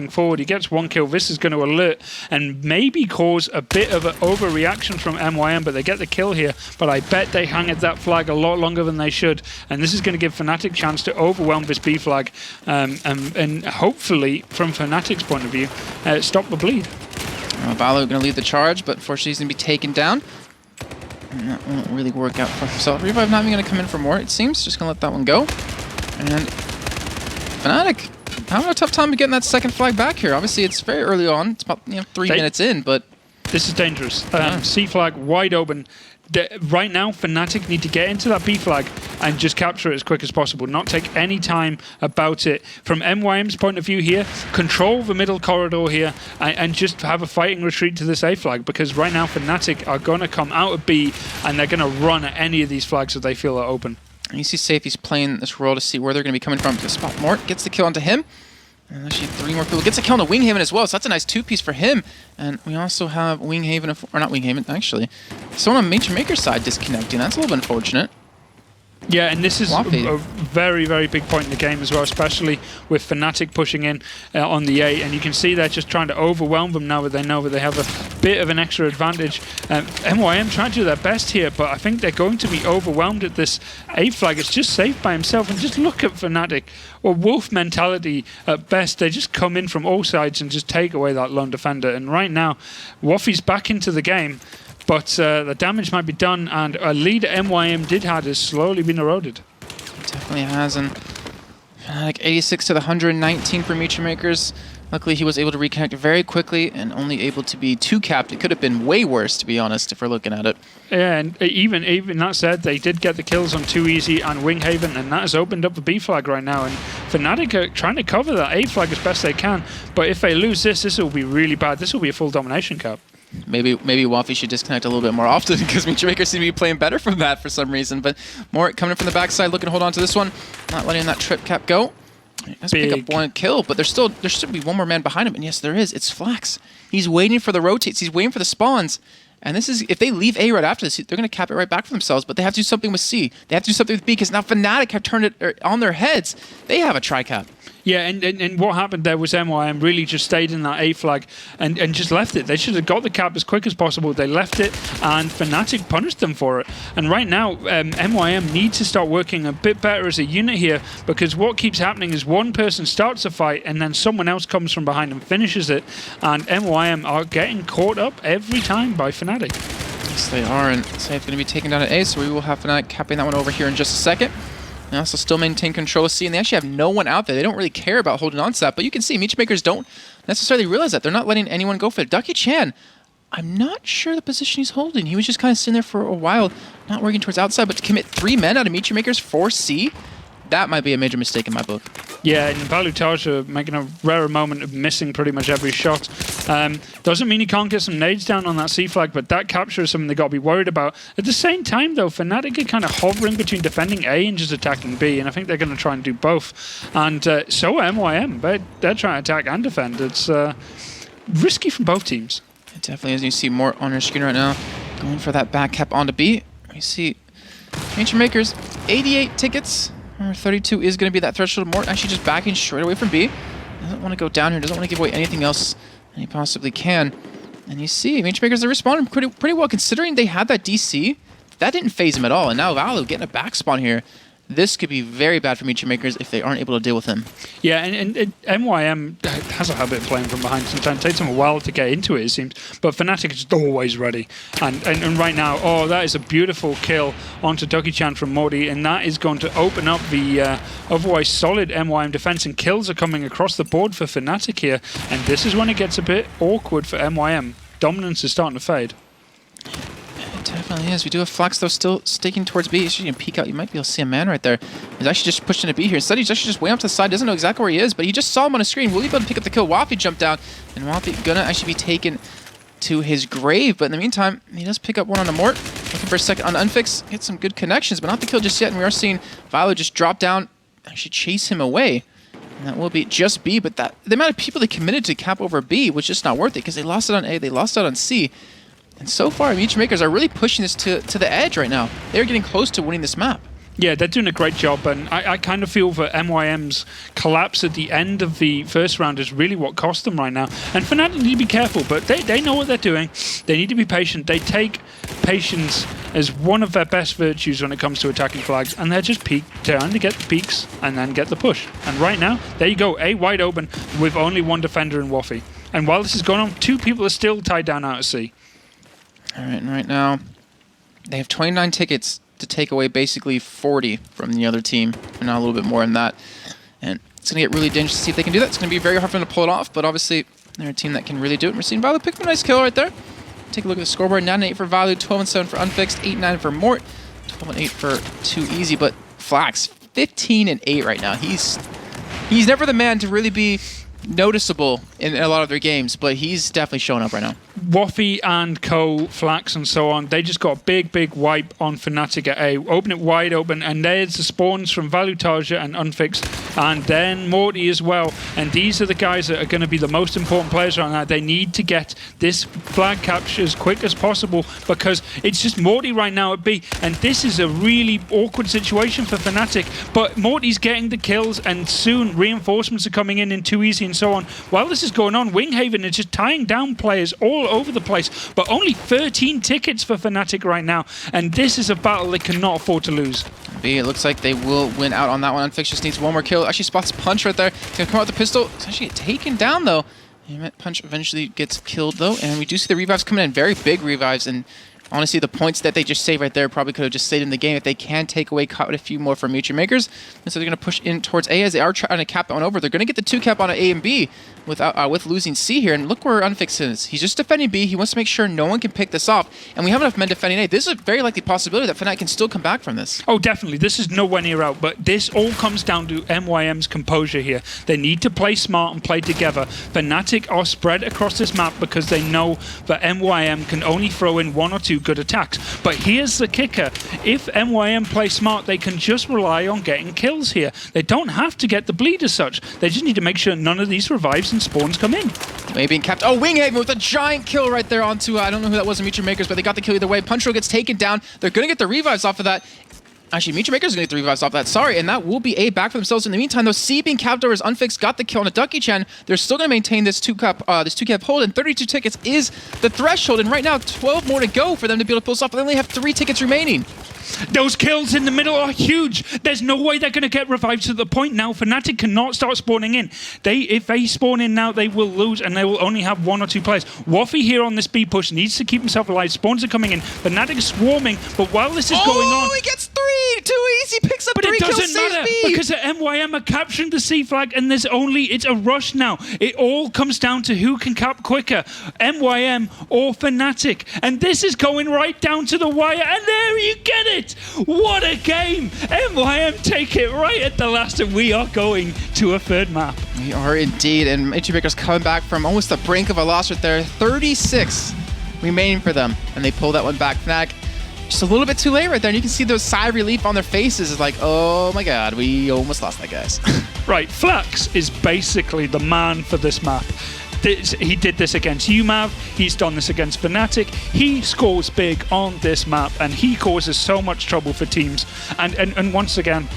forward. He gets 1 kill. This is going to alert and maybe cause a bit of an overreaction from MYM, but they get the kill here. But I bet they hung at that flag a lot longer than they should, and this is going to give Fnatic a chance to overwhelm this B flag and hopefully, from Fnatic's point of view, stop the bleed. Valo going to lead the charge, but unfortunately he's going to be taken down. And that won't really work out for himself. Revive not even going to come in for more, it seems. Just going to let that one go. And Fnatic having a tough time getting that second flag back here. Obviously, it's very early on. It's about 3 minutes in, but... This is dangerous. C flag wide open. Right now, Fnatic need to get into that B flag and just capture it as quick as possible. Not take any time about it. From MYM's point of view here, control the middle corridor here and just have a fighting retreat to this A flag, because right now Fnatic are going to come out of B and they're going to run at any of these flags that they feel are open. And you see Safe, he's playing this role to see where they're going to be coming from to spot Mort. Gets the kill onto him. And actually 3 more people. Gets a kill on Winghaven as well, so that's a nice 2-piece for him. And we also have Winghaven, or not Winghaven, actually. Someone on MeetYourMakers side disconnecting. That's a little bit unfortunate. Yeah, and this is a very, very big point in the game as well, especially with Fnatic pushing in on the A. And you can see they're just trying to overwhelm them now that they know that they have a bit of an extra advantage. MYM trying to do their best here, but I think they're going to be overwhelmed at this A flag. It's just Safe by himself. And just look at Fnatic. Well, wolf mentality at best. They just come in from all sides and just take away that lone defender. And right now, Waffy's back into the game. But the damage might be done, and a lead MYM did have has slowly been eroded. It definitely has, and Fnatic 86 to the 119 for MeetYourMakers. Luckily, he was able to reconnect very quickly and only able to be 2-capped. It could have been way worse, to be honest, if we're looking at it. Yeah, and even that said, they did get the kills on 2Easy and Winghaven, and that has opened up the B flag right now. And Fnatic are trying to cover that A flag as best they can. But if they lose this will be really bad. This will be a full domination cap. Maybe Waffy should disconnect a little bit more often, because MeetYourMakers seem to be playing better from that for some reason. But Mort coming in from the backside, looking to hold on to this one, not letting that trip cap go. He does pick up 1 kill, but there should be 1 more man behind him. And yes, there is. It's Flax. He's waiting for the rotates. He's waiting for the spawns. And this is, if they leave A right after this, they're going to cap it right back for themselves. But they have to do something with C. They have to do something with B, because now Fnatic have turned it on their heads. They have a tri-cap. Yeah, and what happened there was MYM really just stayed in that A flag and just left it. They should have got the cap as quick as possible. They left it, and Fnatic punished them for it. And right now, MYM need to start working a bit better as a unit here, because what keeps happening is one person starts a fight, and then someone else comes from behind and finishes it. And MYM are getting caught up every time by Fnatic. Yes, they are, and Safe going to be taken down at A, so we will have Fnatic capping that one over here in just a second. They also still maintain control of C, and they actually have no one out there. They don't really care about holding on to that, but you can see MeetYourMakers don't necessarily realize that. They're not letting anyone go for it. Ducky Chan, I'm not sure the position he's holding. He was just kind of sitting there for a while, not working towards outside, but to commit 3 men out of MeetYourMakers for C, that might be a major mistake in my book. Yeah, and Balutage making a rare moment of missing pretty much every shot. Doesn't mean he can't get some nades down on that C flag, but that capture is something they got to be worried about. At the same time, though, Fnatic are kind of hovering between defending A and just attacking B, and I think they're going to try and do both. And so are MYM. They're trying to attack and defend. It's risky from both teams. It definitely is. You see Mort on your screen right now, going for that back cap onto B. We see MeetYourMakers, 88 tickets. Number 32 is going to be that threshold. Mort actually just backing straight away from B. Doesn't want to go down here. Doesn't want to give away anything else than he possibly can. And you see, MeetYourMakers are responding pretty well, considering they had that DC. That didn't phase him at all. And now Valo getting a back spawn here. This could be very bad for MeetYourMakers if they aren't able to deal with him. Yeah, and MYM has a habit of playing from behind sometimes. It takes them a while to get into it, it seems. But Fnatic is just always ready. And right now, oh, that is a beautiful kill onto Ducky-chan from Morty, and that is going to open up the otherwise solid MYM defense, and kills are coming across the board for Fnatic here. And this is when it gets a bit awkward for MYM. Dominance is starting to fade. Definitely is. We do have Flax, though, still sticking towards B. He's just going to peek out. You might be able to see a man right there. He's actually just pushed into B here. Instead, he's actually just way up to the side. Doesn't know exactly where he is, but he just saw him on a screen. Will he be able to pick up the kill? Waffy jumped down, and Waffy going to actually be taken to his grave. But in the meantime, he does pick up one on a Mort. Looking for a second on Unfix. Get some good connections, but not the kill just yet. And we are seeing Valo just drop down, actually chase him away. And that will be just B, but the amount of people they committed to cap over B was just not worth it, because they lost it on A, they lost it on C. And so far, MeetYourMakers are really pushing this to the edge right now. They're getting close to winning this map. Yeah, they're doing a great job, and I kind of feel that MYM's collapse at the end of the first round is really what cost them right now. And Fnatic need to be careful, but they know what they're doing. They need to be patient. They take patience as one of their best virtues when it comes to attacking flags, and they're just trying to get the peaks and then get the push. And right now, there you go, A wide open with only one defender in Waffy. And while this is going on, 2 people are still tied down out of C. All right, and right now, they have 29 tickets to take away basically 40 from the other team, and not a little bit more than that. And it's going to get really dangerous to see if they can do that. It's going to be very hard for them to pull it off, but obviously they're a team that can really do it. And we're seeing Valu pick up a nice kill right there. Take a look at the scoreboard. 9-8 for Valu, 12-7 for Unfixed, 8-9 for Mort, 12-8 for Too Easy. But Flax, 15-8 right now. He's never the man to really be noticeable in a lot of their games, but he's definitely showing up right now. Waffy and Co, Flax and so on, they just got a big wipe on Fnatic at A. Open it wide open, and there's the spawns from Valutaja and Unfixed, and then Morty as well. And these are the guys that are going to be the most important players right now. They need to get this flag capture as quick as possible, because it's just Morty right now at B, and this is a really awkward situation for Fnatic. But Morty's getting the kills, and soon reinforcements are coming in Too Easy and so on. While this is going on, Winghaven is just tying down players all over the place, but only 13 tickets for Fnatic right now, and this is a battle they cannot afford to lose. B, it looks like they will win out on that one. Unfixed just needs one more kill. Actually spots Punch right there. He's gonna come out with the pistol. It's actually taken down though. Punch eventually gets killed though, and we do see the revives coming in, very big revives, and honestly, the points that they just saved right there probably could have just stayed in the game if they can take away caught with a few more from MeetYourMakers. And so they're going to push in towards A as they are trying to cap that one over. They're going to get the 2 cap on A and B with losing C here. And look where Unfixed is. He's just defending B. He wants to make sure no one can pick this off. And we have enough men defending A. This is a very likely possibility that Fnatic can still come back from this. Oh, definitely. This is nowhere near out. But this all comes down to MYM's composure here. They need to play smart and play together. Fnatic are spread across this map because they know that MYM can only throw in 1 or 2 good attacks. But here's the kicker. If MYM play smart, they can just rely on getting kills here. They don't have to get the bleed as such. They just need to make sure none of these revives and spawns come in. Maybe being capped. Oh, Winghaven with a giant kill right there onto, I don't know who that was in MeetYourMakers, but they got the kill either way. Punchroll gets taken down. They're going to get the revives off of that. Actually, MeetYourMakers is going to get the revives off that. Sorry, and that will be A back for themselves. In the meantime, though, C being capped over as Unfixed got the kill on a Ducky-chan. They're still going to maintain this 2 cap hold, and 32 tickets is the threshold. And right now, 12 more to go for them to be able to pull this off. They only have 3 tickets remaining. Those kills in the middle are huge. There's no way they're going to get revived to the point now. Fnatic cannot start spawning in. If they spawn in now, they will lose, and they will only have 1 or 2 players. Waffy here on this B push needs to keep himself alive. Spawns are coming in. Fnatic is swarming, but while this is going on... Oh, he gets 3! Too Easy picks up 3 kills. But it doesn't matter, because the MYM are capturing the C flag, and it's a rush now. It all comes down to who can cap quicker, MYM or Fnatic. And this is going right down to the wire, and there you get it! What a game! MYM take it right at the last, and we are going to a 3rd map. We are indeed, and MeetYourMakers coming back from almost the brink of a loss right there. 36 remaining for them, and they pull that one back. Fnatic just a little bit too late right there, and you can see the sigh of relief on their faces. It's like, oh my god, we almost lost that, guys. Right, Flax is basically the man for this map. He did this against UMAV, he's done this against Fnatic. He scores big on this map, and he causes so much trouble for teams. And once again,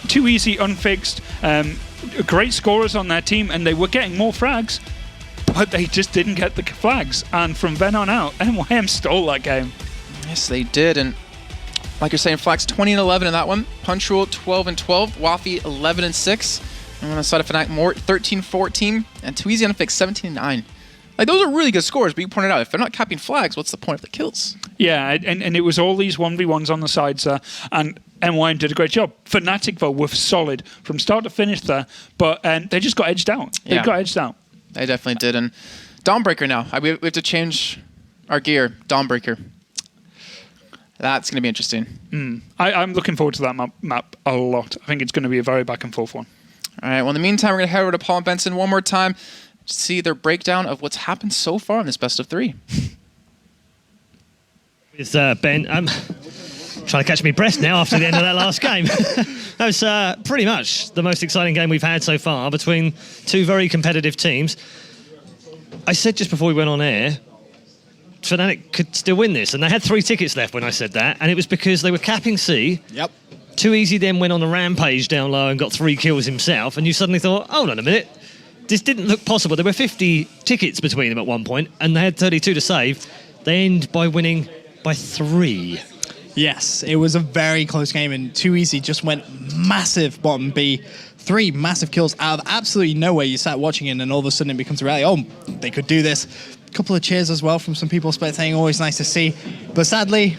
Too Easy, Unfixed, great scorers on their team, and they were getting more frags, but they just didn't get the flags. And from then on out, MYM stole that game. Yes, they did, and like you're saying, Flax 20-11 in that one. Punchroll 12-12, Waffy 11-6. And on the side of Fnatic, Mort 13-14, and Too Easy Unfixed 17-9. Like, those are really good scores, but you pointed out, if they're not capping flags, what's the point of the kills? Yeah, and it was all these 1v1s on the sides there, and MYM did a great job. Fnatic, though, were solid from start to finish there, but they just got edged out. They got edged out. They definitely did, and Dawnbreaker now. We have to change our gear. Dawnbreaker. That's going to be interesting. I'm looking forward to that map a lot. I think it's going to be a very back-and-forth one. All right, well, in the meantime, we're going to head over to Paul and Benson one more time to see their breakdown of what's happened so far in this best of 3. With Ben, I'm trying to catch my breath now after the end of that last game. That was pretty much the most exciting game we've had so far between 2 very competitive teams. I said just before we went on air, Fnatic could still win this, and they had 3 tickets left when I said that, and it was because they were capping C. Yep. Too Easy then went on a rampage down low and got 3 kills himself, and you suddenly thought, hold on a minute, this didn't look possible. There were 50 tickets between them at one point, and they had 32 to save. They end by winning by 3. Yes, it was a very close game, and Too Easy just went massive bottom B. 3 massive kills out of absolutely nowhere. You sat watching it, and all of a sudden it becomes a reality. Oh, they could do this. A couple of cheers as well from some people spectating, always nice to see. But sadly,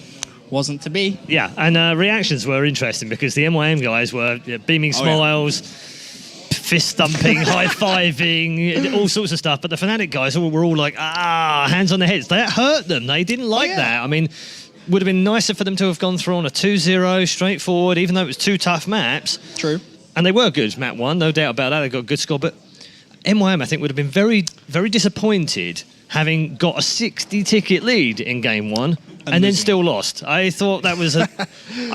wasn't to be. Yeah, and reactions were interesting because the MYM guys were beaming smiles, fist thumping, high-fiving, all sorts of stuff. But the Fnatic guys were all like, hands on their heads. That hurt them. They didn't like that. I mean, would have been nicer for them to have gone through on a 2-0 straightforward, even though it was 2 tough maps. True. And they were good, map 1, no doubt about that. They got a good score. But MYM, I think, would have been very, very disappointed having got a 60-ticket lead in game 1 and then still lost. I thought that was I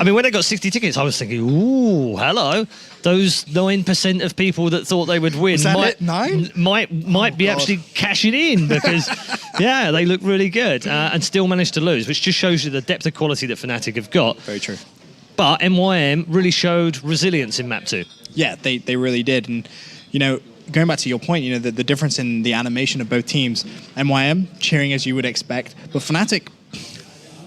mean, when they got 60 tickets, I was thinking, ooh, hello. Those 9% of people that thought they would win might be actually cashing in because, yeah, they look really good and still managed to lose, which just shows you the depth of quality that Fnatic have got. Very true. But MYM really showed resilience in map 2. Yeah, they really did. And, you know, going back to your point, you know, the difference in the animation of both teams, MYM cheering as you would expect, but Fnatic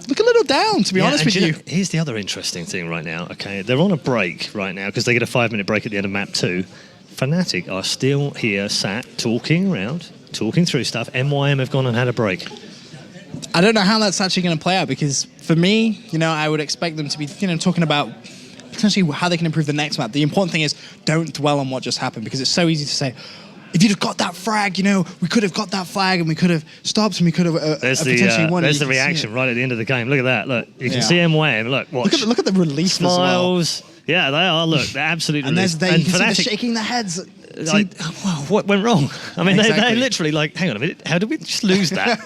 look a little down, to be honest with you. Here's the other interesting thing right now. Okay, they're on a break right now because they get a 5-minute break at the end of map 2. Fnatic are still here, sat, talking around, talking through stuff. MYM have gone and had a break. I don't know how that's actually going to play out because for me, you know, I would expect them to be, you know, talking about potentially how they can improve the next map. The important thing is don't dwell on what just happened because it's so easy to say, if you'd have got that frag, you know, we could have got that flag and we could have stopped and we could have potentially won. There's the reaction right at the end of the game. Look at that. Look, you can see MYM. Look, watch. Look at the release smiles. as well. Yeah, they are. Look, they're absolutely. And there's and you can Fnatic, see them shaking their heads. Like, wow, what went wrong? I mean, they're literally like, hang on a minute, how did we just lose that?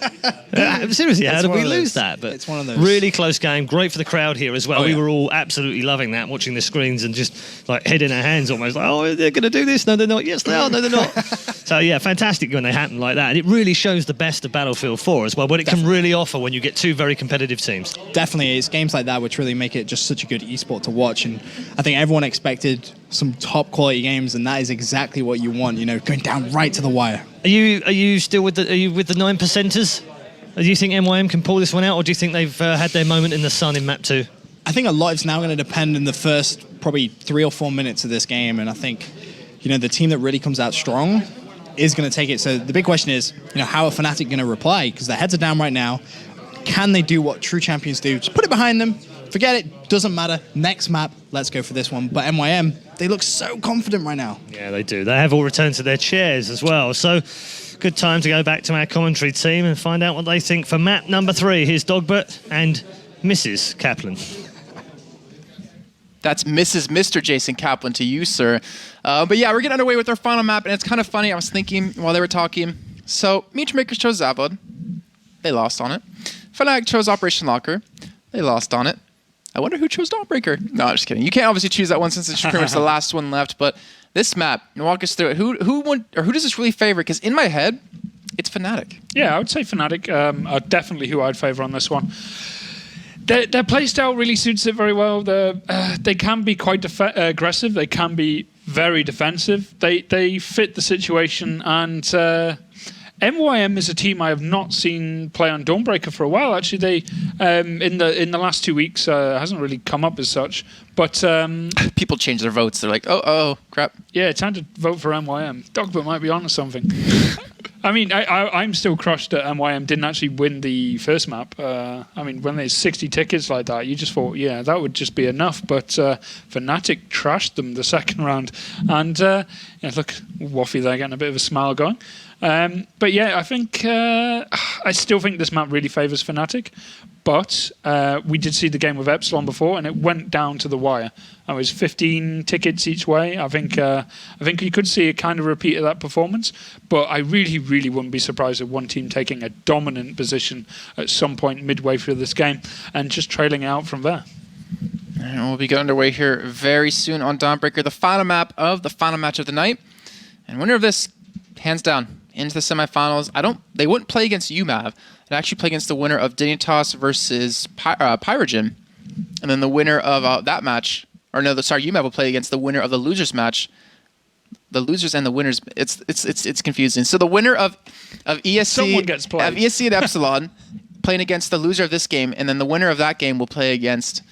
Seriously, how did we lose that? But it's one of those. Really close game, great for the crowd here as well. Oh, we were all absolutely loving that, watching the screens and just like head in our hands almost like, oh, they're going to do this. No, they're not. Yes, they are. No, they're not. So, yeah, fantastic when they happen like that. And it really shows the best of Battlefield 4 as well, what it can really offer when you get 2 very competitive teams. Definitely, it's games like that which really make it just such a good esport to watch. And I think everyone expected some top quality games, and that is exactly what you want, you know, going down right to the wire. Are you still with the 9%ers? Do you think MYM can pull this one out, or do you think they've had their moment in the sun in map 2? I think a lot is now going to depend in the first probably 3 or 4 minutes of this game, and I think, you know, the team that really comes out strong is going to take it. So the big question is, you know, how are Fnatic going to reply? Because their heads are down right now. Can they do what true champions do? Just put it behind them. Forget it. Doesn't matter. Next map. Let's go for this one. But MYM, they look so confident right now. Yeah, they do. They have all returned to their chairs as well. So good time to go back to our commentary team and find out what they think for map number 3. Here's Dogbert and Mrs. Kaplan. That's Mr. Jason Kaplan to you, sir. But yeah, we're getting underway with our final map, and it's kind of funny. I was thinking while they were talking. So, MeetYourMakers chose Zavod. They lost on it. Fnatic chose Operation Locker. They lost on it. I wonder who chose Dawnbreaker. No, I'm just kidding. You can't obviously choose that one since it's pretty much the last one left. But this map, walk us through it. Who does this really favor? Because in my head, it's Fnatic. Yeah, I would say Fnatic are definitely who I'd favor on this one. Their playstyle really suits it very well. They can be quite aggressive. They can be very defensive. They fit the situation, and MYM is a team I have not seen play on Dawnbreaker for a while. Actually, they in the last 2 weeks hasn't really come up as such. But people change their votes. They're like, oh, crap. Yeah, time to vote for MYM. Dogbert might be onto something. I mean, I'm still crushed that MYM didn't actually win the first map. I mean, when there's 60 tickets like that, you just thought, yeah, that would just be enough. But Fnatic trashed them the second round. And yeah, look, Waffy there getting a bit of a smile going. But yeah, I think I still think this map really favours Fnatic. But we did see the game with Epsilon before, and it went down to the wire. It was 15 tickets each way. I think you could see a kind of repeat of that performance. But I really, really wouldn't be surprised at one team taking a dominant position at some point midway through this game and just trailing out from there. And we'll be getting underway here very soon on Dawnbreaker, the final map of the final match of the night. And winner of this, hands down, into the semifinals. They wouldn't play against UMAV. They'd actually play against the winner of Dignitas versus Pyrogen. And then the winner of that match, or no, sorry, UMAV will play against the winner of the losers match. The losers and the winners, it's confusing. So the winner of ESC, someone gets played. Of ESC and Epsilon playing against the loser of this game, and then the winner of that game will play against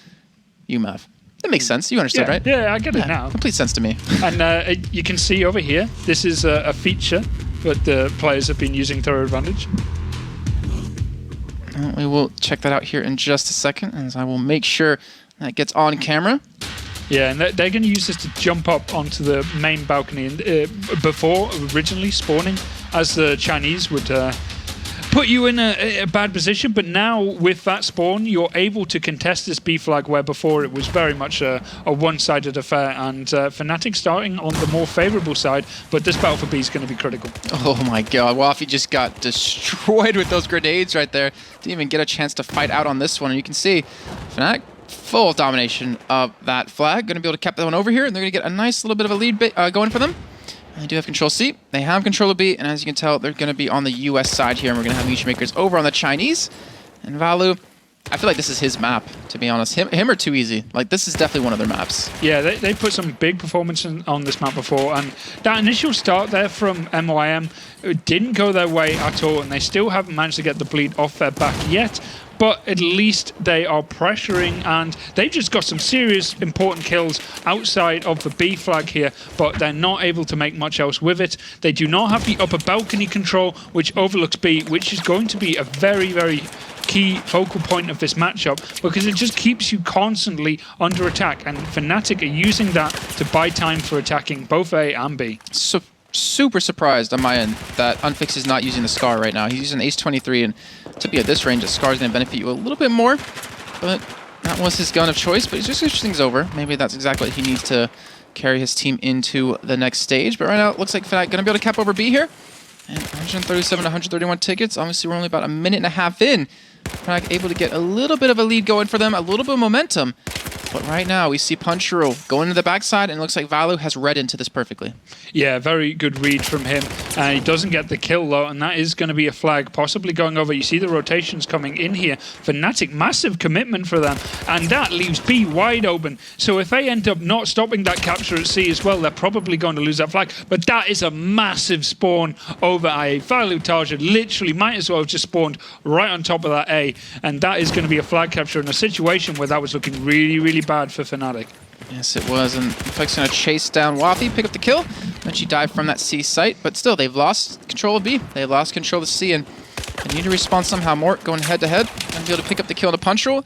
UMAV. That makes sense. You understood, right? Yeah, I get it now. Complete sense to me. And you can see over here, this is a feature that the players have been using to their advantage. We will check that out here in just a second, as I will make sure that gets on camera. Yeah, and they're going to use this to jump up onto the main balcony. And before originally spawning, as the Chinese would put you in a bad position, but now with that spawn, you're able to contest this B flag, where before it was very much a one-sided affair. And Fnatic starting on the more favorable side, but this battle for B is going to be critical. Oh my god, Wafi just got destroyed with those grenades right there. Didn't even get a chance to fight out on this one. And you can see Fnatic full domination of that flag. Going to be able to cap that one over here, and they're going to get a nice little bit of a lead going for them. They do have control C. They have control of B, and as you can tell, they're going to be on the US side here, and we're going to have MeetYourMakers over on the Chinese. And Valu, I feel like this is his map, to be honest. Him or Too Easy. Like, this is definitely one of their maps. Yeah, they put some big performance on this map before, and that initial start there from MYM, it didn't go their way at all, and they still haven't managed to get the bleed off their back yet. But at least they are pressuring, and they've just got some serious important kills outside of the B flag here, but they're not able to make much else with it. They do not have the upper balcony control, which overlooks B, which is going to be a very, very key focal point of this matchup, because it just keeps you constantly under attack, and Fnatic are using that to buy time for attacking both A and B. So super surprised on my end that Unfix is not using the Scar right now. He's using Ace 23, and to be at this range, the Scar is going to benefit you a little bit more, but that was his gun of choice. But he's just switching things over. Maybe that's exactly what he needs to carry his team into the next stage. But right now, it looks like Fnatic going to be able to cap over B here. And 137 to 131 tickets. Obviously, we're only about a minute and a half in. Fnatic able to get a little bit of a lead going for them, a little bit of momentum. But right now, we see Punchero going to the backside, and it looks like Valu has read into this perfectly. Yeah, very good read from him. He doesn't get the kill, though, and that is going to be a flag, possibly going over. You see the rotations coming in here. Fnatic, massive commitment for them, and that leaves B wide open. So if they end up not stopping that capture at C as well, they're probably going to lose that flag. But that is a massive spawn over A. Valu Tarja literally might as well have just spawned right on top of that A, and that is going to be a flag capture in a situation where that was looking really, really bad for Fnatic. Yes, it was, and Fnatic's going to chase down Wafi, pick up the kill. Then she dived from that C site, but still, they've lost control of B. They've lost control of C, and they need to respond somehow. Mort going head-to-head and be able to pick up the kill on a punch roll.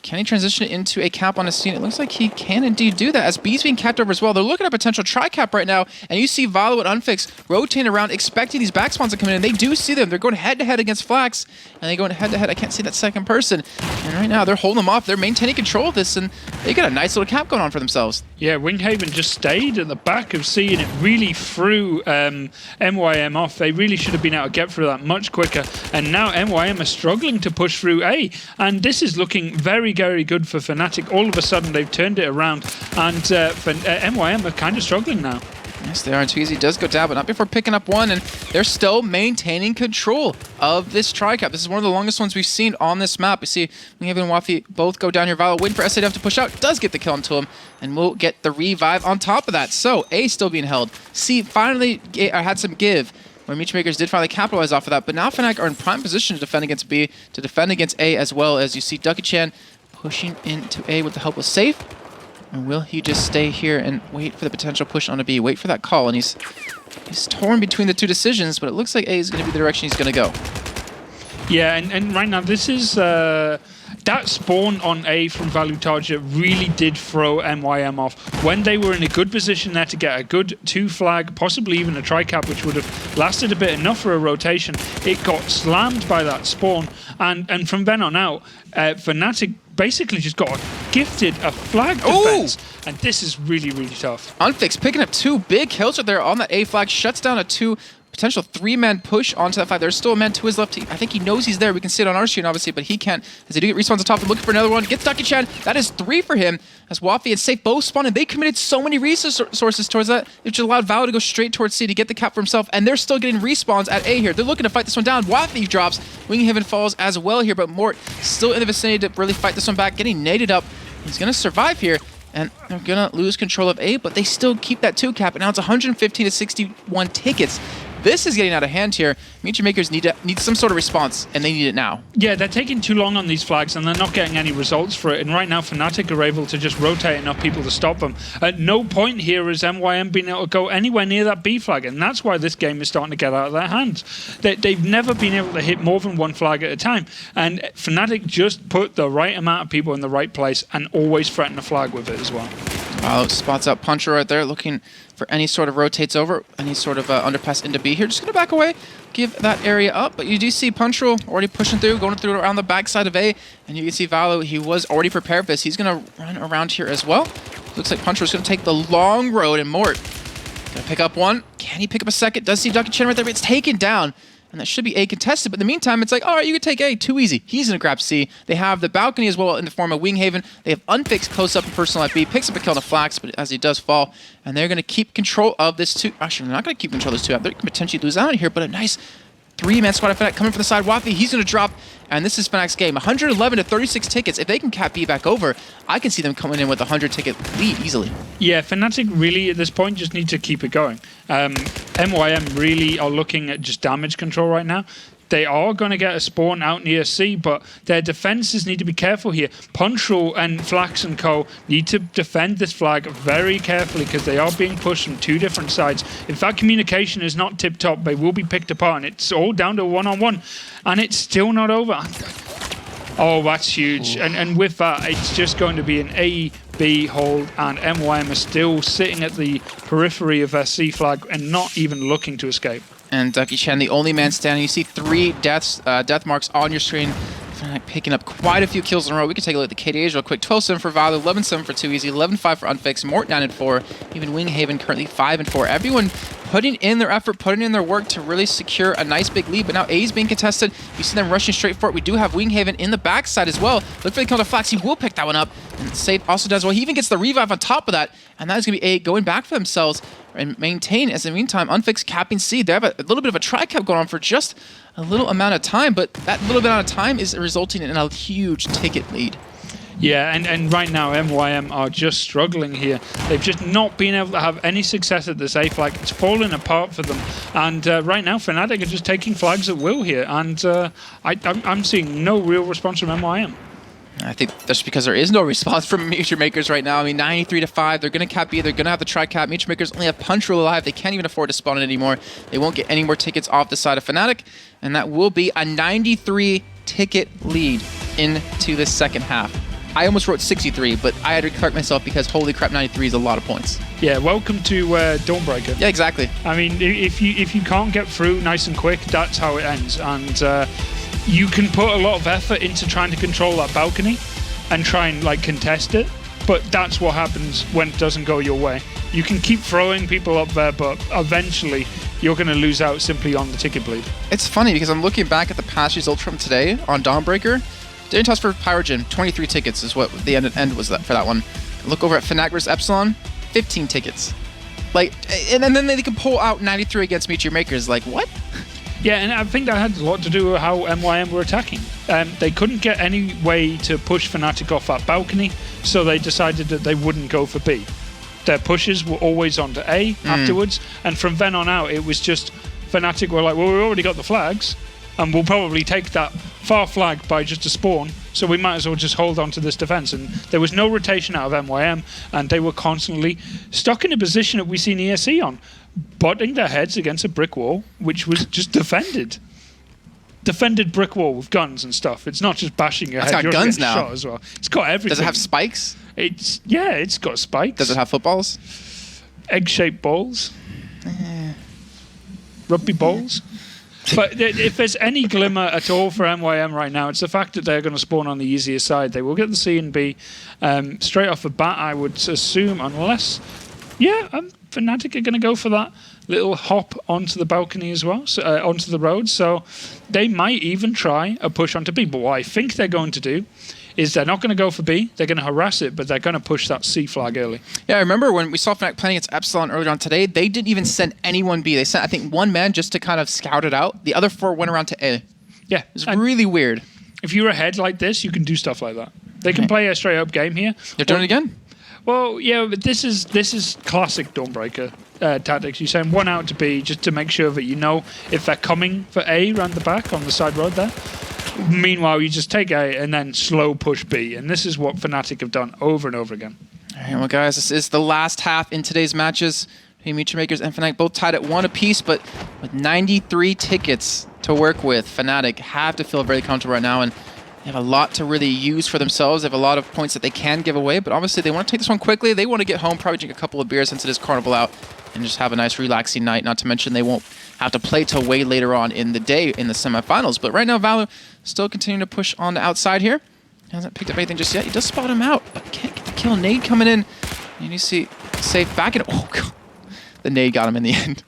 Can he transition it into a cap on a scene? It looks like he can indeed do that, as B's being capped over as well. They're looking at a potential tri-cap right now, and you see Valo and Unfix rotating around, expecting these back spawns to come in, and they do see them. They're going head-to-head against Flax, and they're going head-to-head. I can't see that second person. And right now, they're holding them off. They're maintaining control of this, and they got a nice little cap going on for themselves. Yeah, Winghaven just stayed at the back of C, and it really threw MYM off. They really should have been able to get through that much quicker, and now MYM are struggling to push through A, and this is looking very, very good for Fnatic. All of a sudden, they've turned it around, and MYM are kind of struggling now. Yes, they are. Too Easy does go down, but not before picking up one, and they're still maintaining control of this tri-cap. This is one of the longest ones we've seen on this map. You see, Winghaven and Wafi both go down here. Valo waiting for SADF to push out, does get the kill onto him, and will get the revive on top of that. So, A still being held. C finally had some give, where MeetYourMakers did finally capitalize off of that, but now Fnatic are in prime position to defend against B, to defend against A as well, as you see Ducky-chan pushing into A with the help of Safe. And will he just stay here and wait for the potential push on a B? Wait for that call, and he's torn between the two decisions, but it looks like A is going to be the direction he's going to go. Yeah, and right now, this is... that spawn on A from Valu Tarja really did throw MYM off. When they were in a good position there to get a good 2-flag, possibly even a tri-cap, which would have lasted a bit enough for a rotation, it got slammed by that spawn. And from then on out, Fnatic basically just got gifted a flag defense. Ooh! And this is really, really tough. Unfix picking up 2 big kills right there on that A flag, shuts down a potential 3-man push onto that 5. There's still a man to his left. I think he knows he's there. We can see it on our screen, obviously, but he can't. As they do get respawns on top, they're looking for another one. Gets Ducky-chan. That is 3 for him. As Wafi and Safe both spawned, and they committed so many resources towards that, which allowed Val to go straight towards C to get the cap for himself, and they're still getting respawns at A here. They're looking to fight this one down. Wafi drops. Winghaven falls as well here, but Mort still in the vicinity to really fight this one back, getting naded up. He's going to survive here. And they're going to lose control of A, but they still keep that 2 cap. And now it's 115 to 61 tickets. This is getting out of hand here. MeetYourMakers need some sort of response, and they need it now. Yeah, they're taking too long on these flags, and they're not getting any results for it. And right now, Fnatic are able to just rotate enough people to stop them. At no point here is MYM being able to go anywhere near that B flag, and that's why this game is starting to get out of their hands. They've never been able to hit more than 1 flag at a time, and Fnatic just put the right amount of people in the right place and always threaten the flag with it as well. Wow, spots out Puncher right there, looking for any sort of rotates over, any sort of underpass into B here. Just going to back away, give that area up. But you do see Puncher already pushing through, going through around the backside of A. And you can see Valo, he was already prepared for this. He's going to run around here as well. Looks like Puncher's going to take the long road, and Mort going to pick up 1. Can he pick up a second? Does see Ducky Chen right there, but it's taken down. And that should be A contested, but in the meantime, it's like, all right, you can take A, too easy. He's going to grab C. They have the balcony as well in the form of Winghaven. They have Unfixed close up and personal at B, picks up a kill on a Flax, but as he does fall, and they're going to keep control of this 2. Actually, they're not going to keep control of this 2. They can potentially lose out here, but a nice 3-man squad of Fnatic coming from the side. Wafi, he's going to drop, and this is Fnatic's game. 111 to 36 tickets. If they can cap B back over, I can see them coming in with a 100-ticket lead easily. Yeah, Fnatic really at this point just need to keep it going. MYM really are looking at just damage control right now. They are going to get a spawn out near C, but their defenses need to be careful here. Punchal and Flax and co need to defend this flag very carefully because they are being pushed from 2 different sides. If that communication is not tip-top, they will be picked apart, and it's all down to a 1-on-1, and it's still not over. Oh, that's huge. And with that, it's just going to be an A, B hold, and MYM are still sitting at the periphery of their C flag and not even looking to escape. And Ducky Chen, the only man standing. You see 3 death marks on your screen. Picking up quite a few kills in a row. We can take a look at the KDAs real quick. 12-7 for Valo, 11-7 for 2 Easy, 11-5 for Unfixed, Mort 9-4, even Winghaven currently 5-4. Everyone putting in their effort, putting in their work to really secure a nice big lead, but now A is being contested. You see them rushing straight for it. We do have Winghaven in the backside as well. Look for the kill to Flax. He will pick that one up, and Safe also does well. He even gets the revive on top of that, and that is going to be A going back for themselves and maintain. As in the meantime, Unfixed capping C. They have a little bit of a tri-cap going on for just a little amount of time, but that little bit of time is resulting in a huge ticket lead. Yeah, and right now MYM are just struggling here. They've just not been able to have any success at this A flag. It's falling apart for them. And right now Fnatic are just taking flags at will here. And I'm seeing no real response from MYM. I think that's because there is no response from MeetYourMakers right now. I mean, 93-5. They're going to cap B. They're going to have the tri-cap. MeetYourMakers only have Punch Rule alive. They can't even afford to spawn it anymore. They won't get any more tickets off the side of Fnatic. And that will be a 93-ticket lead into the second half. I almost wrote 63, but I had to correct myself because holy crap, 93 is a lot of points. Yeah, welcome to Dawnbreaker. Yeah, exactly. I mean, if you can't get through nice and quick, that's how it ends. And you can put a lot of effort into trying to control that balcony and try and like contest it, but that's what happens when it doesn't go your way. You can keep throwing people up there, but eventually you're going to lose out simply on the ticket bleed. It's funny because I'm looking back at the past results from today on Dawnbreaker. Didn't toss for Pyrogen, 23 tickets is what the end was for that one. Look over at Fnatic vs Epsilon, 15 tickets. Like, and then they can pull out 93 against MeetYourMakers. Like, what? Yeah, and I think that had a lot to do with how MYM were attacking. They couldn't get any way to push Fnatic off that balcony, so they decided that they wouldn't go for B. Their pushes were always onto A afterwards, and from then on out, it was just Fnatic were like, well, we already got the flags, and we'll probably take that far flag by just a spawn, so we might as well just hold on to this defense. And there was no rotation out of MYM, and they were constantly stuck in a position that we seen ESE on, butting their heads against a brick wall, which was just defended brick wall with guns and stuff. It's not just bashing your head. It's got guns now. Shot as well. It's got everything. Does it have spikes? It's got spikes. Does it have footballs? Egg-shaped balls. Rugby balls. But if there's any glimmer at all for MYM right now, it's the fact that they're going to spawn on the easier side. They will get the C and B straight off the bat, I would assume, unless... Yeah, Fnatic are going to go for that little hop onto the balcony as well, so, onto the road. So they might even try a push onto B. But what I think they're going to do is they're not going to go for B. They're going to harass it, but they're going to push that C flag early. Yeah, I remember when we saw Fnatic playing against Epsilon earlier on today, they didn't even send anyone B. They sent, I think, one man just to kind of scout it out. The other 4 went around to A. Yeah. It's really weird. If you're ahead like this, you can do stuff like that. They can play a straight-up game here. They're doing it again? Well, yeah, but this is classic Dawnbreaker tactics. You're saying one out to B just to make sure that you know if they're coming for A around the back on the side road there. Meanwhile, you just take A and then slow push B, and this is what Fnatic have done over and over again. All right, well, guys, this is the last half in today's matches. MeetYourMakers and Fnatic both tied at 1 apiece, but with 93 tickets to work with, Fnatic have to feel very comfortable right now, and they have a lot to really use for themselves. They have a lot of points that they can give away, but obviously they want to take this one quickly. They want to get home, probably drink a couple of beers since it is Carnival out, and just have a nice relaxing night. Not to mention they won't have to play till way later on in the day in the semifinals. But right now, Valor still continuing to push on the outside here. He hasn't picked up anything just yet. He does spot him out, but can't get the kill. Nade coming in. And you see safe back in. Oh, God. The nade got him in the end.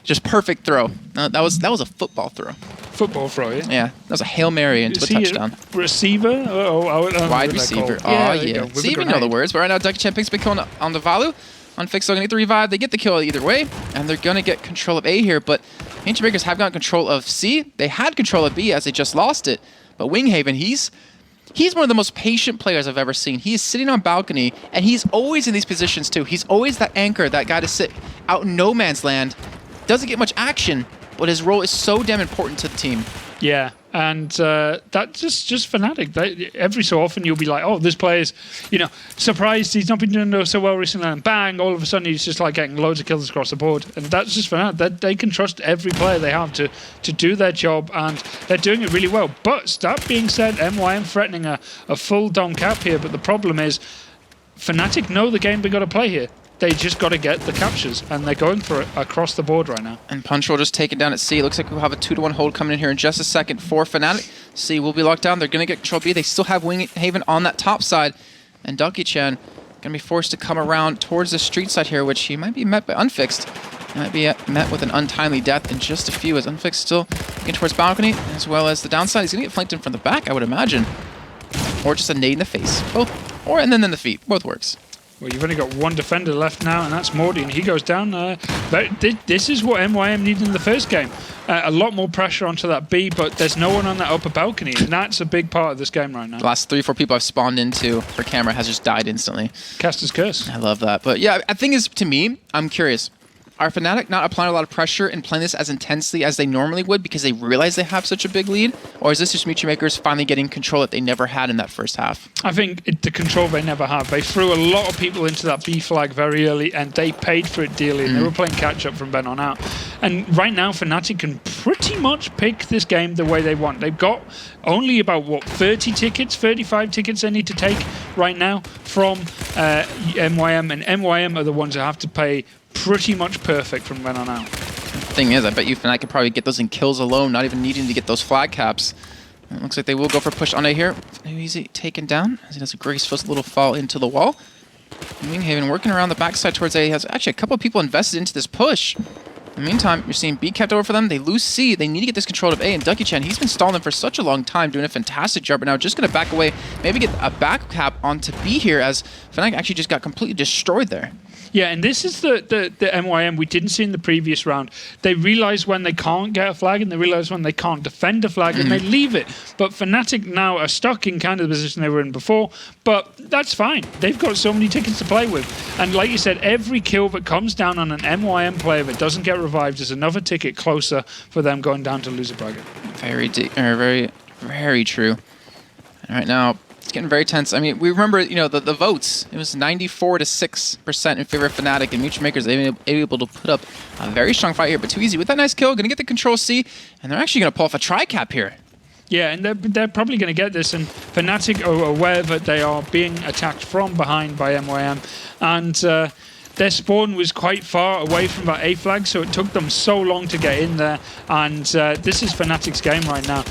Just perfect throw. That was a football throw. Football throw, yeah? Yeah, that was a Hail Mary into a touchdown. Receiver? Wide receiver. Oh, yeah. See, we know the words. But right now, Ducky picks big kill on the Valu. Unfixed still going to get the revive. They get the kill either way, and they're going to get control of A here. But MeetYourMakers have got control of C. They had control of B as they just lost it. But Winghaven, he's one of the most patient players I've ever seen. He is sitting on balcony, and he's always in these positions too. He's always that anchor, that guy to sit out in no man's land. Doesn't get much action, but his role is so damn important to the team. Yeah, and that's just Fnatic. Every so often you'll be like, oh, this player's, surprised he's not been doing so well recently, and bang, all of a sudden he's just like getting loads of kills across the board. And that's just Fnatic. They can trust every player they have to do their job, and they're doing it really well. But that being said, MYM threatening a full dom cap here, but the problem is Fnatic know the game they got to play here. They just got to get the captures, and they're going for it across the board right now. And Punch will just take it down at C. Looks like we'll have a 2-1 hold coming in here in just a second for Fnatic. C will be locked down. They're going to get control B. They still have Winghaven on that top side, and Ducky-chan going to be forced to come around towards the street side here, which he might be met by Unfixed. He might be met with an untimely death in just a few, as Unfixed still looking towards balcony, as well as the downside. He's going to get flanked in from the back, I would imagine. Or just a nade in the face. Both. And then in the feet. Both works. Well, you've only got one defender left now, and that's Morty, and he goes down. But this is what MYM needed in the first game. A lot more pressure onto that B, but there's no one on that upper balcony, and that's a big part of this game right now. The last 3 or 4 people I've spawned into for camera has just died instantly. Caster's Curse. I love that. But yeah, the thing is, to me, I'm curious. Are Fnatic not applying a lot of pressure and playing this as intensely as they normally would because they realize they have such a big lead? Or is this just MeetYourMakers finally getting control that they never had in that first half? I think the control they never have. They threw a lot of people into that B flag very early, and they paid for it dearly, and they were playing catch-up from then on out. And right now, Fnatic can pretty much pick this game the way they want. They've got only about, 30 tickets, 35 tickets they need to take right now from MYM, and MYM are the ones who have to pay pretty much perfect from then on out. The thing is, I bet you Fnatic could probably get those in kills alone, not even needing to get those flag caps. It looks like they will go for push on A here. Easy taken down as he does a graceful little fall into the wall. Winghaven working around the backside towards A. He has actually a couple of people invested into this push. In the meantime, you're seeing B kept over for them. They lose C. They need to get this control of A. And Ducky-chan, he's been stalling them for such a long time, doing a fantastic job. But now just going to back away, maybe get a back cap onto B here, as Fnatic actually just got completely destroyed there. Yeah, and this is the MYM we didn't see in the previous round. They realize when they can't get a flag, and they realize when they can't defend a flag, and they leave it. But Fnatic now are stuck in kind of the position they were in before, but that's fine. They've got so many tickets to play with. And like you said, every kill that comes down on an MYM player that doesn't get revived is another ticket closer for them going down to loser bracket. Very true. And right now, it's getting very tense. I mean, we remember, the votes. It was 94% in favor of Fnatic, and MeetYourMakers able to put up a very strong fight here, but too easy. With that nice kill, going to get the control C, and they're actually going to pull off a tri-cap here. Yeah, and they're probably going to get this, and Fnatic are aware that they are being attacked from behind by MYM, and their spawn was quite far away from that A flag, so it took them so long to get in there. And this is Fnatic's game right now.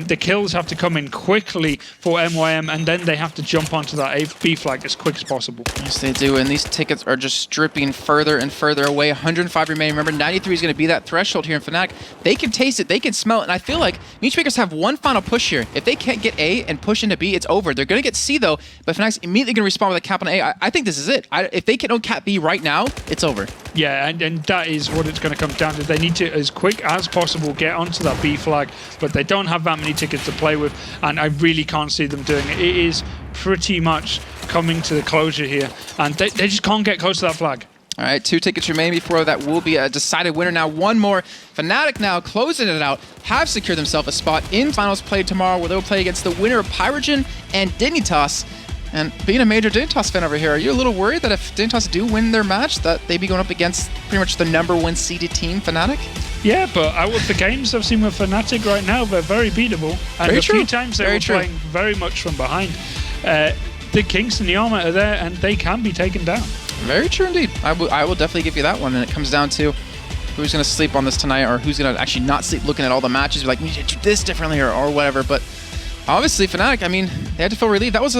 The kills have to come in quickly for MYM, and then they have to jump onto that B flag as quick as possible. Yes, they do. And these tickets are just stripping further and further away. 105 remaining. Remember, 93 is going to be that threshold here in Fnatic. They can taste it. They can smell it. And I feel like MeetYourMakers have one final push here. If they can't get A and push into B, it's over. They're going to get C, though. But Fnatic's immediately going to respond with a cap on A. I think this is it. If they can cap B right now, it's over. Yeah, and that is what it's going to come down to. They need to, as quick as possible, get onto that B flag, but they don't have that many tickets to play with, and I really can't see them doing it. It is pretty much coming to the closure here, and they just can't get close to that flag. All right, 2 tickets remain before that will be a decided winner. Now, one more. Fnatic now closing it out, have secured themselves a spot in finals play tomorrow, where they'll play against the winner of Pyrogen and Dignitas. And being a major Dignitas fan over here, are you a little worried that if Dignitas do win their match, that they'd be going up against pretty much the #1 seeded team, Fnatic? Yeah, but out of the games I've seen with Fnatic right now, they're very beatable. And very a true. few times they were playing very much from behind. The Kings and the Armor are there, and they can be taken down. Very true indeed. I will definitely give you that one. And it comes down to who's going to sleep on this tonight, or who's going to actually not sleep looking at all the matches, be like, we need to do this differently or whatever. But obviously, Fnatic, I mean, they had to feel relieved. That was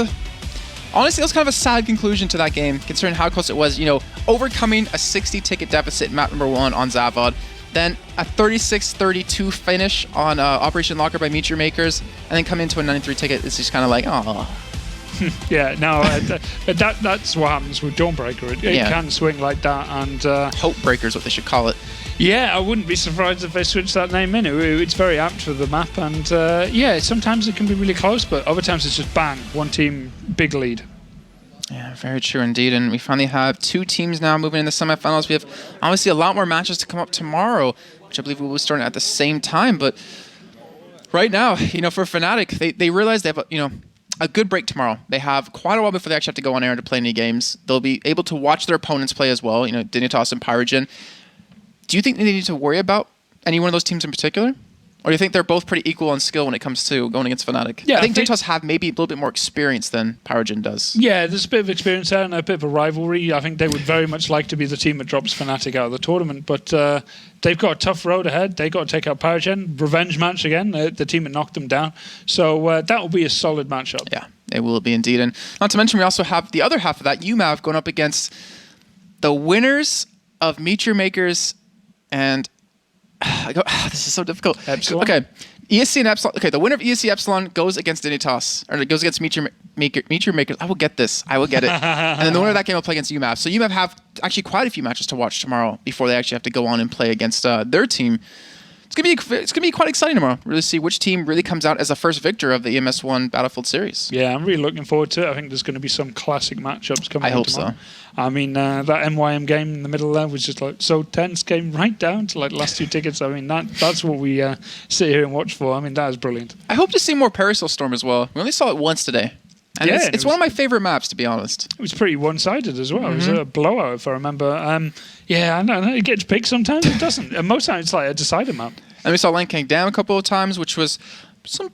honestly, it was kind of a sad conclusion to that game, considering how close it was, you know, overcoming a 60-ticket deficit in map #1 on Zavod, then a 36-32 finish on Operation Locker by MeetYourMakers, and then come into a 93 ticket. It's just kind of like, oh. Yeah, no, that's what happens with Dawnbreaker. It can swing like that, and Hope Breaker is what they should call it. Yeah, I wouldn't be surprised if they switched that name in. It's very apt for the map, and yeah, sometimes it can be really close, but other times it's just bang, one team, big lead. Yeah, very true indeed. And we finally have 2 teams now moving in the semifinals. We have obviously a lot more matches to come up tomorrow, which I believe we will be starting at the same time. But right now, you know, for Fnatic, they realize they have a good break tomorrow. They have quite a while before they actually have to go on air to play any games. They'll be able to watch their opponents play as well, you know, Dignitas and Pyrogen. Do you think they need to worry about any one of those teams in particular? Or do you think they're both pretty equal on skill when it comes to going against Fnatic? Yeah, I think Dignitas have maybe a little bit more experience than Pyrogen does. Yeah, there's a bit of experience there and a bit of a rivalry. I think they would very much like to be the team that drops Fnatic out of the tournament, but they've got a tough road ahead. They've got to take out Pyrogen. Revenge match again, the team that knocked them down. So that will be a solid matchup. Yeah, it will be indeed. And not to mention, we also have the other half of that, UMAV, going up against the winners of MeetYourMakers and this is so difficult. Epsilon. Okay, ESC and Epsilon. Okay, the winner of ESC Epsilon goes against Dignitas, or goes against MeetYourMakers. I will get this. I will get it. And then the winner of that game will play against UMAV. So UMAV have actually quite a few matches to watch tomorrow before they actually have to go on and play against their team. It's gonna be quite exciting tomorrow. Really see which team really comes out as the first victor of the EMS1 Battlefield series. Yeah, I'm really looking forward to it. I think there's going to be some classic matchups coming. I hope tomorrow. so. I mean, that MYM game in the middle there was just like so tense. Came right down to like the last 2 tickets. I mean, that's what we sit here and watch for. I mean, that is brilliant. I hope to see more Parasol Storm as well. We only saw it once today. And yeah, it's one of my favorite maps, to be honest. It was pretty one-sided as well. It was a blowout, if I remember. Yeah, I know. It gets big sometimes. It doesn't. And most times it's like a decided map. And we saw Land King Dam a couple of times, which was some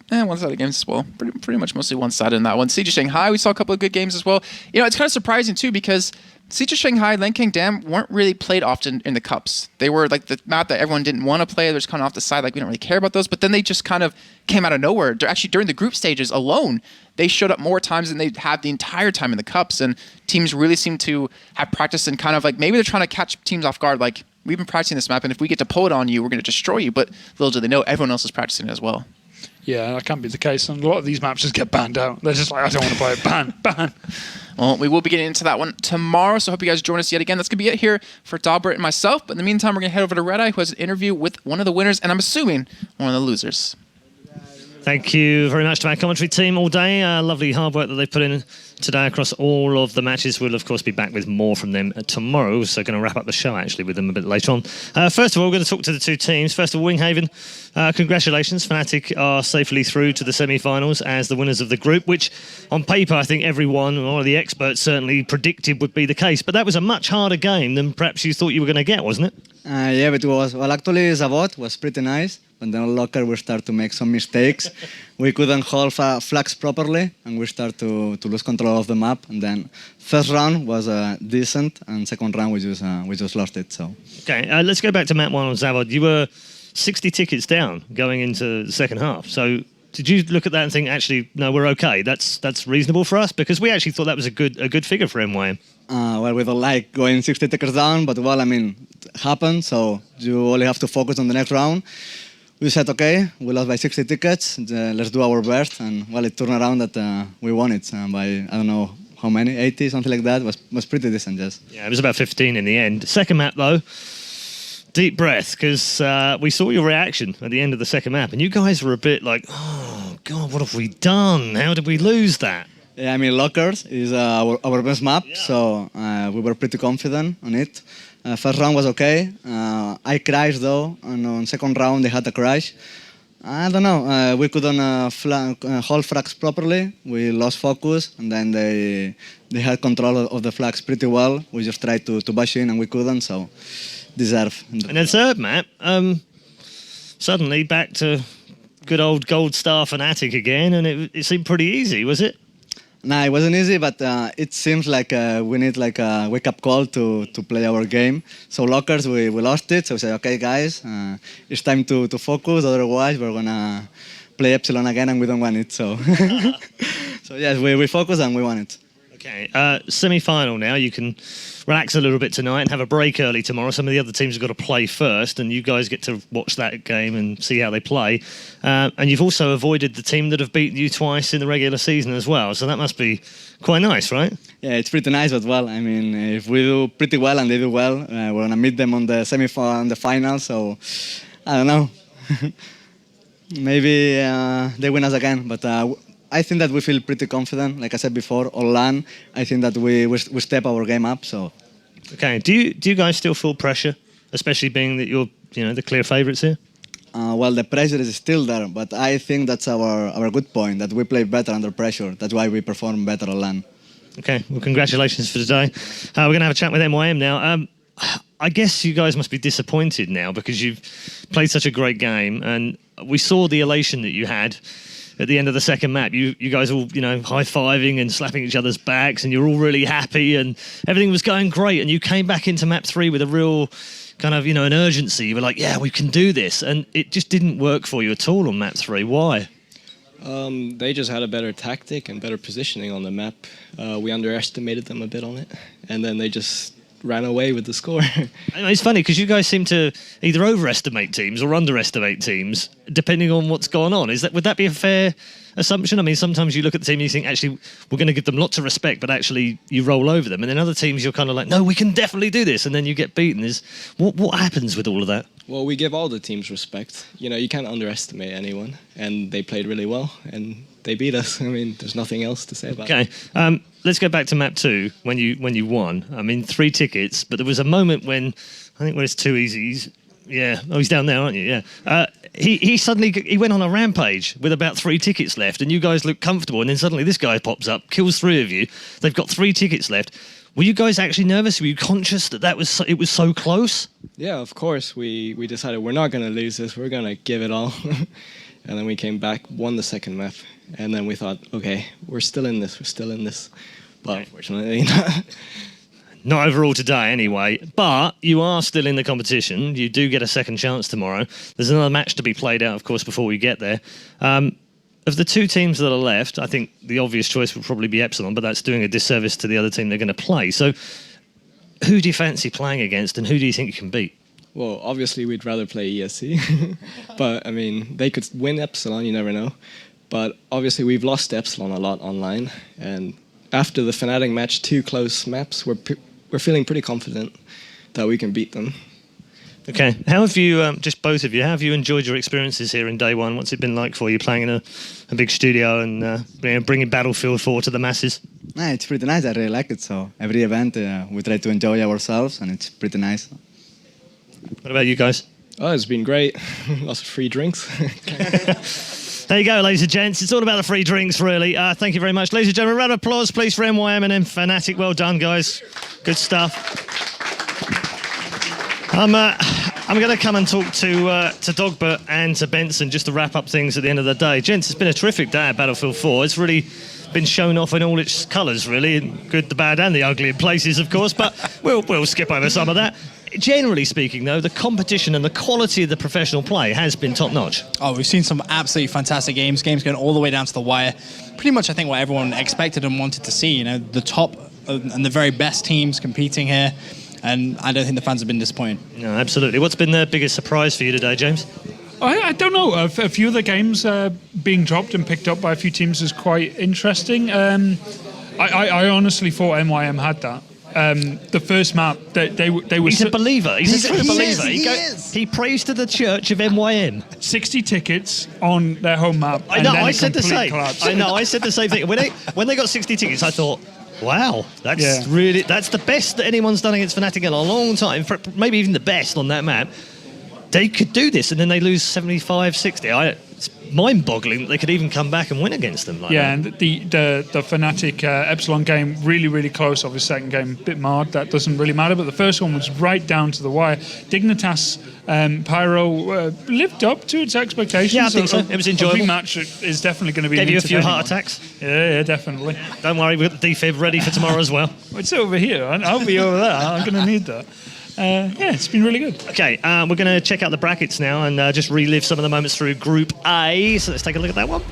one-sided games as well. Pretty much mostly one-sided in that one. Siege of Shanghai, we saw a couple of good games as well. You know, it's kind of surprising too, because Siege of Shanghai, Land King Dam weren't really played often in the cups. They were like the map that everyone didn't want to play. They're just kind of off the side, like we don't really care about those. But then they just kind of came out of nowhere. They're actually, during the group stages alone, they showed up more times than they had the entire time in the cups. And teams really seem to have practiced and kind of like, maybe they're trying to catch teams off guard, like, we've been practicing this map, and if we get to pull it on you, we're going to destroy you. But little do they know, everyone else is practicing it as well. Yeah, that can be the case. And a lot of these maps just get banned out. They're just like, I don't want to play it. Ban. Well, we will be getting into that one tomorrow, so I hope you guys join us yet again. That's going to be it here for Dawnbreaker and myself. But in the meantime, we're going to head over to Red Eye, who has an interview with one of the winners, and I'm assuming one of the losers. Thank you very much to our commentary team all day. Lovely hard work that they've put in today across all of the matches. We'll, of course, be back with more from them tomorrow. So going to wrap up the show, actually, with them a bit later on. First of all, we're going to talk to the 2 teams. First of all, Winghaven, congratulations. Fnatic are safely through to the semi-finals as the winners of the group, which on paper, I think everyone, or the experts certainly, predicted would be the case. But that was a much harder game than perhaps you thought you were going to get, wasn't it? Yeah, but it was, well, actually, Zavod was pretty nice. But then Locker, we start to make some mistakes. We couldn't hold flags properly, and we start to lose control of the map. And then first round was decent, and second round we just lost it. So okay, let's go back to map 1 on Zavod. You were 60 tickets down going into the second half. So did you look at that and think, actually, no, we're okay? That's reasonable for us, because we actually thought that was a good figure for MYM. Well, we don't like going 60 tickets down, but well, I mean, it happened. So you only have to focus on the next round. We said, okay, we lost by 60 tickets, let's do our best. And, well, it turned around that we won it by, I don't know how many, 80, something like that. Was pretty decent, yes. Yeah, it was about 15 in the end. Second map, though, deep breath, because we saw your reaction at the end of the second map, and you guys were a bit like, oh, God, what have we done? How did we lose that? Yeah, I mean, Lockers is our best map, so we were pretty confident on it. First round was okay. I crashed, though, and on second round they had a crash. I don't know, we couldn't hold flags properly. We lost focus, and then they had control of the flags pretty well. We just tried to bash in, and we couldn't, so deserve. And then third map, suddenly back to good old Gold Star Fnatic again, and it seemed pretty easy, was it? Nah, it wasn't easy, but it seems like we need like a wake-up call to play our game. So Lockers, we lost it, so we said, okay, guys, it's time to focus, otherwise we're going to play Epsilon again and we don't want it. So, so yes, we focus and we won it. Okay, semi-final now. You can relax a little bit tonight and have a break early tomorrow. Some of the other teams have got to play first, and you guys get to watch that game and see how they play. And you've also avoided the team that have beaten you twice in the regular season as well, so that must be quite nice, right? Yeah, it's pretty nice as well. I mean, if we do pretty well and they do well, we're going to meet them on the semi-final and the final, so I don't know. Maybe they win us again, but I think that we feel pretty confident. Like I said before, on LAN, I think that we step our game up. So, okay. Do you guys still feel pressure, especially being that you're the clear favourites here? Well, the pressure is still there, but I think that's our good point, that we play better under pressure. That's why we perform better on LAN. Okay. Well, congratulations for today. We're going to have a chat with MYM now. I guess you guys must be disappointed now because you've played such a great game, and we saw the elation that you had at the end of the second map. You guys all, high-fiving and slapping each other's backs, and you're all really happy, and everything was going great, and you came back into map 3 with a real kind of, an urgency. You were like, yeah, we can do this, and it just didn't work for you at all on map 3. Why? They just had a better tactic and better positioning on the map. We underestimated them a bit on it, and then they just ran away with the score. It's funny because you guys seem to either overestimate teams or underestimate teams depending on what's going on. Would that be a fair assumption? I mean, sometimes you look at the team and you think, actually, we're going to give them lots of respect, but actually you roll over them. And then other teams, you're kind of like, no, we can definitely do this. And then you get beaten. What happens with all of that? Well, we give all the teams respect. You can't underestimate anyone. And they played really well. And they beat us. I mean, there's nothing else to say about it. Okay. Let's go back to map 2 when you won. I mean, 3 tickets, but there was a moment when I think when it's too easy. He's down there, aren't you? Yeah. He suddenly went on a rampage with about 3 tickets left, and you guys look comfortable, and then suddenly this guy pops up, kills 3 of you. They've got 3 tickets left. Were you guys actually nervous? Were you conscious that it was so close? Yeah, of course. We decided we're not going to lose this. We're going to give it all. And then we came back, won the second map, and then we thought, okay, we're still in this. But unfortunately, not overall today, anyway. But you are still in the competition. You do get a second chance tomorrow. There's another match to be played out, of course, before we get there. Of the 2 teams that are left, I think the obvious choice would probably be Epsilon, but that's doing a disservice to the other team they're going to play. So who do you fancy playing against, and who do you think you can beat? Well, obviously, we'd rather play ESC. But, I mean, they could win Epsilon, you never know. But, obviously, we've lost Epsilon a lot online. And after the Fnatic match, 2 close maps, we're feeling pretty confident that we can beat them. Okay. How have you, just both of you, how have you enjoyed your experiences here in day 1? What's it been like for you playing in a big studio and bringing Battlefield 4 to the masses? It's pretty nice. I really like it. So every event, we try to enjoy ourselves, and it's pretty nice. What about you guys? Oh, it's been great. Lots of free drinks. There you go, ladies and gents. It's all about the free drinks, really. Thank you very much. Ladies and gentlemen, a round of applause, please, for MYM and Fnatic. Well done, guys. Good stuff. I'm going to come and talk to Dogbert and to Benson just to wrap up things at the end of the day. Gents, it's been a terrific day at Battlefield 4. It's really been shown off in all its colours, really. Good, the bad and the ugly in places, of course, but we'll skip over some of that. Generally speaking, though, the competition and the quality of the professional play has been top-notch. Oh, we've seen some absolutely fantastic games going all the way down to the wire. Pretty much, I think, what everyone expected and wanted to see. The top and the very best teams competing here, and I don't think the fans have been disappointed. No, absolutely. What's been the biggest surprise for you today, James? I don't know. A few of the games being dropped and picked up by a few teams is quite interesting. I honestly thought MYM had that. The first map, they were. He's a believer. He's a true believer. Is. He prays to the church of MYM. 60 tickets on their home map. I know. And then I said the same. collapse. I know. I said the same thing. When they got 60 tickets, I thought, wow, that's the best that anyone's done against Fnatic in a long time. Maybe even the best on that map. They could do this, and then they lose 75, 60. It's mind-boggling that they could even come back and win against them. Like yeah, that. and the Fnatic Epsilon game, really, really close. Obviously, second game, a bit marred. That doesn't really matter. But the first one was right down to the wire. Dignitas Pyro lived up to its expectations. Yeah, I think so. It was enjoyable. A rematch is definitely going to be Gave an you a few entertaining heart one. attacks. Yeah, definitely. Don't worry, we've got the defib ready for tomorrow as well. It's over here. I'll be over there. I'm going to need that. Yeah, it's been really good. Okay, we're going to check out the brackets now and just relive some of the moments through Group A. So let's take a look at that one.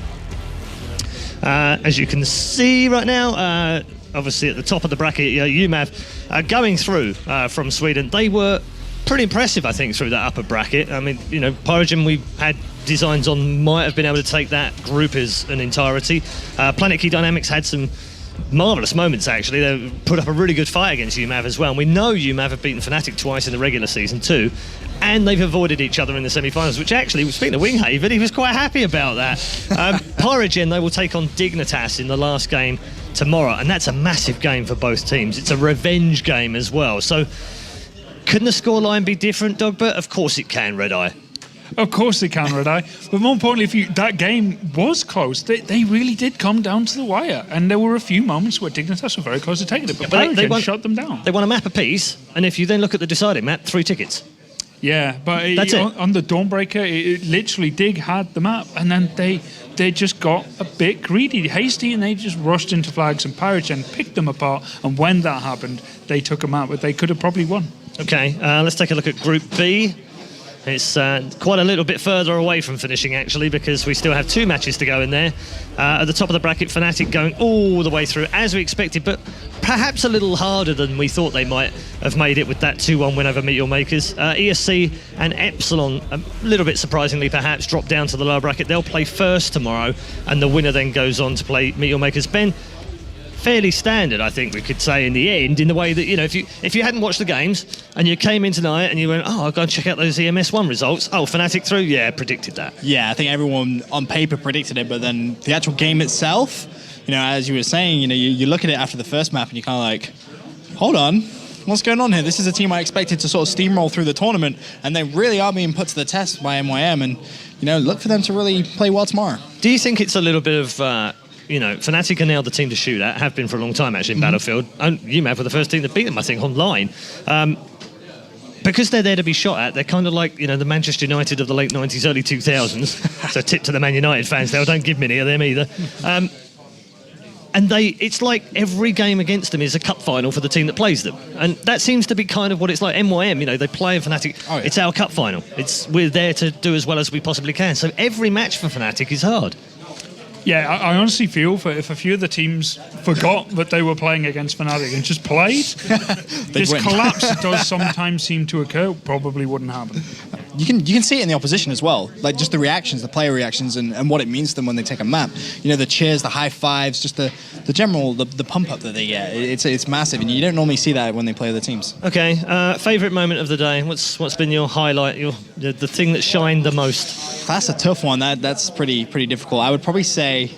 As you can see right now, obviously at the top of the bracket, UMAV going through from Sweden. They were pretty impressive, I think, through that upper bracket. I mean, Pyrogen, we had designs on, might have been able to take that group as an entirety. Planet Key Dynamics had some marvellous moments, actually. They put up a really good fight against UMAV as well. And we know UMAV have beaten Fnatic twice in the regular season too, and they've avoided each other in the semi-finals, which actually, speaking of Winghaven, he was quite happy about that. Pyrogen, they will take on Dignitas in the last game tomorrow, and that's a massive game for both teams. It's a revenge game as well. So, can the scoreline be different, Dogbert? Of course it can, Red Eye. Of course they can, Red Eye. But more importantly, that game was close. They really did come down to the wire. And there were a few moments where Dignitas were very close to taking it. But Pyrogen shut them down. They won a map apiece, and if you then look at the deciding map, 3 tickets. Yeah, but That's it. On the Dawnbreaker, it literally Dig had the map. And then they just got a bit greedy, hasty, and they just rushed into flags. And Pyrogen picked them apart. And when that happened, they took them out. But they could have probably won. Okay, let's take a look at Group B. It's quite a little bit further away from finishing, actually, because we still have 2 matches to go in there. At the top of the bracket, Fnatic going all the way through, as we expected, but perhaps a little harder than we thought they might have made it with that 2-1 win over MeetYourMakers. ESC and Epsilon, a little bit surprisingly perhaps, dropped down to the lower bracket. They'll play first tomorrow, and the winner then goes on to play MeetYourMakers. Ben, fairly standard, I think we could say, in the end, in the way that, if you hadn't watched the games and you came in tonight and you went, I'll go and check out those EMS1 results. Oh, Fnatic through? Yeah, predicted that. Yeah, I think everyone on paper predicted it, but then the actual game itself, as you were saying, you look at it after the first map and you're kind of like, hold on, what's going on here? This is a team I expected to sort of steamroll through the tournament, and they really are being put to the test by MYM, and, look for them to really play well tomorrow. Do you think it's a little bit of... Fnatic are now the team to shoot at, have been for a long time actually in Battlefield. And UMAV were the first team to beat them, I think, online. Because they're there to be shot at, they're kind of like, the Manchester United of the late 90s, early 2000s. So tip to the Man United fans there, don't give many of them either. And it's like every game against them is a cup final for the team that plays them. And that seems to be kind of what it's like. MYM, they play in Fnatic. Oh, yeah. It's our cup final. We're there to do as well as we possibly can. So every match for Fnatic is hard. Yeah, I honestly feel if a few of the teams forgot that they were playing against Fnatic and just played, this collapse that does sometimes seem to occur probably wouldn't happen. You can see it in the opposition as well, like just the reactions, the player reactions, and what it means to them when they take a map. The cheers, the high fives, just the general the pump up that they get. It's massive, and you don't normally see that when they play other teams. Okay, favorite moment of the day. What's been your highlight? The thing that shined the most? That's a tough one. That's pretty difficult. I would probably say,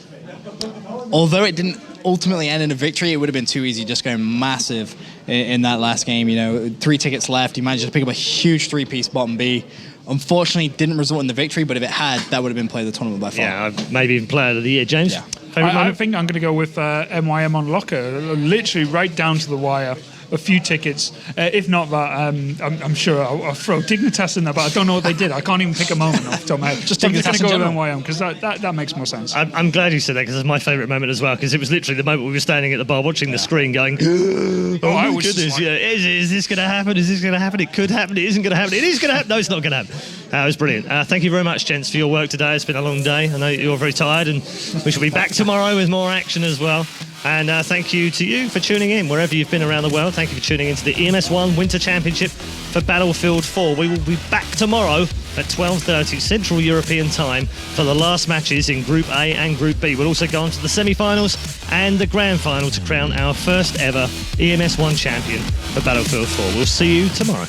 although it didn't ultimately end in a victory, it would have been too easy just going massive in that last game. 3 tickets left. You managed to pick up a huge 3-piece bottom B. Unfortunately, didn't result in the victory, but if it had, that would have been player of the tournament by far. Yeah, maybe even player of the year. James? Yeah. I think I'm going to go with MYM on locker, literally right down to the wire. A few tickets. If not that, I'm sure I'll throw Dignitas in there, but I don't know what they did. I can't even pick a moment off the top of my head. Just I'm just going to go with MYM because that makes more sense. I'm glad you said that because it's my favourite moment as well, because it was literally the moment we were standing at the bar watching the screen going, oh my goodness, is this going to happen? Is this going to happen? It could happen. It isn't going to happen. It is going to happen. No, it's not going to happen. It was brilliant. Thank you very much, gents, for your work today. It's been a long day. I know you're very tired, and we shall be back tomorrow with more action as well. And thank you to you for tuning in wherever you've been around the world. Thank you for tuning into the EMS 1 Winter Championship for Battlefield 4. We will be back tomorrow at 12:30 Central European Time for the last matches in Group A and Group B. We'll also go on to the semi-finals and the grand final to crown our first ever EMS 1 champion for Battlefield 4. We'll see you tomorrow.